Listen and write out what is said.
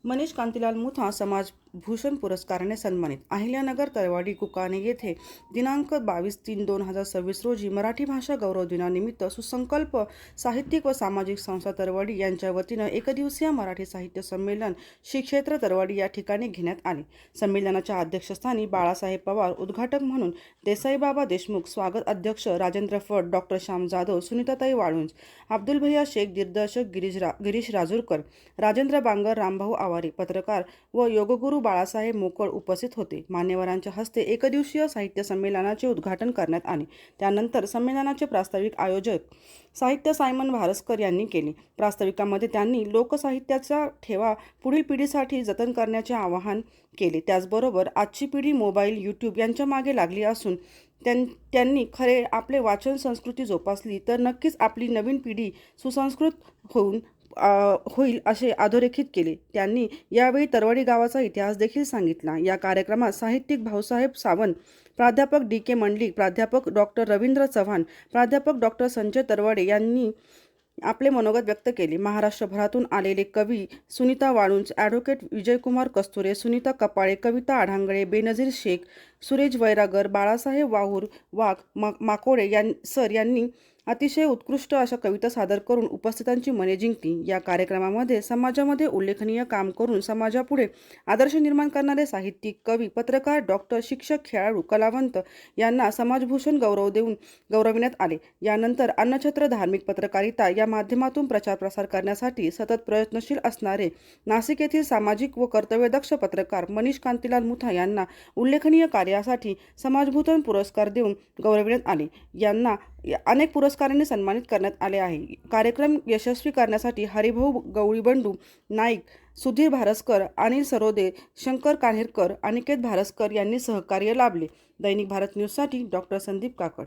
मनीष कांतीलाल मुथा समाज भूषण पुरस्काराने सन्मानित। अहिल्यानगर तळेवाडी कुकाणे येथे दिनांक 22/3/2026 रोजी मराठी भाषा गौरव दिनानिमित्त सुसंकल्प साहित्यिक व सामाजिक संस्था तळेवाडी यांच्या वतीनं एकदिवसीय मराठी साहित्य संमेलन श्री क्षेत्र तळेवाडी या ठिकाणी घेण्यात आले। संमेलनाच्या अध्यक्षस्थानी बाळासाहेब पवार, उद्घाटक म्हणून देसाईबाबा देशमुख, स्वागत अध्यक्ष राजेंद्र फड, डॉक्टर श्याम जाधव, सुनीताताई वाळुंज, अब्दुल भैया शेख, दिग्दर्शक गिरीश राजूरकर, राजेंद्र बांगर, रामभाऊ आवारी, पत्रकार व योगगुरू बाळासाहेब मोकळ उपस्थित होते। मान्यवरांच्या हस्ते एकदिवसीय साहित्य संमेलनाचे उद्घाटन करण्यात आले। त्यानंतर संमेलनाचे प्रास्ताविक आयोजक साहित्य सायमन भारस्कर यांनी केले। प्रास्ताविकामध्ये त्यांनी लोकसाहित्याचा ठेवा पुढील पिढीसाठी जतन करण्याचे आवाहन केले। त्याचबरोबर आजची पिढी मोबाईल, यूट्यूब यांच्या मागे लागली असून त्यांनी खरे आपले वाचन संस्कृती जोपासली तर नक्कीच आपली नवीन पिढी सुसंस्कृत होईल असे अधोरेखित केले। त्यांनी यावेळी तरवाडी गावाचा इतिहास देखील सांगितला। या कार्यक्रमात साहित्यिक भाऊसाहेब सावंत, प्राध्यापक DK मंडलिक, प्राध्यापक डॉक्टर रवींद्र चव्हाण, प्राध्यापक डॉक्टर संजय तरवाडे यांनी आपले मनोगत व्यक्त केले। महाराष्ट्रभरातून आलेले कवी सुनीता वाळुंज, ॲडव्होकेट विजयकुमार कस्तुरे, सुनीता कपाळे, कविता आढांगळे, बेनझीर शेख, सुरेश वैरागर, बाळासाहेब वाघ माकोडे यांनी अतिशय उत्कृष्ट अशा कविता सादर करून उपस्थितांची मने जिंकली। या कार्यक्रमामध्ये समाजामध्ये उल्लेखनीय काम करून समाजापुढे आदर्श निर्माण करणारे साहित्यिक, कवी, पत्रकार, डॉक्टर, शिक्षक, खेळाडू, कलावंत यांना समाजभूषण गौरव देऊन गौरविण्यात आले। यानंतर अन्नछत्र धार्मिक पत्रकारिता या माध्यमातून प्रचार प्रसार करण्यासाठी सतत प्रयत्नशील असणारे नाशिक येथील सामाजिक व कर्तव्यदक्ष पत्रकार मनीष कांतीलाल मुथा यांना उल्लेखनीय कार्यासाठी समाजभूषण पुरस्कार देऊन गौरविण्यात आले। यांना अनेक पुरस्कारांनी सन्मानित करण्यात आले आहे। कार्यक्रम यशस्वी करण्यासाठी हरिभाऊ गवळीबंडू नाईक, सुधीर भारस्कर, अनिल सरोदे, शंकर कान्हेरकर, अनिकेत भारस्कर यांनी सहकार्य लाभले। दैनिक भारत न्यूजसाठी डॉक्टर संदीप काकड।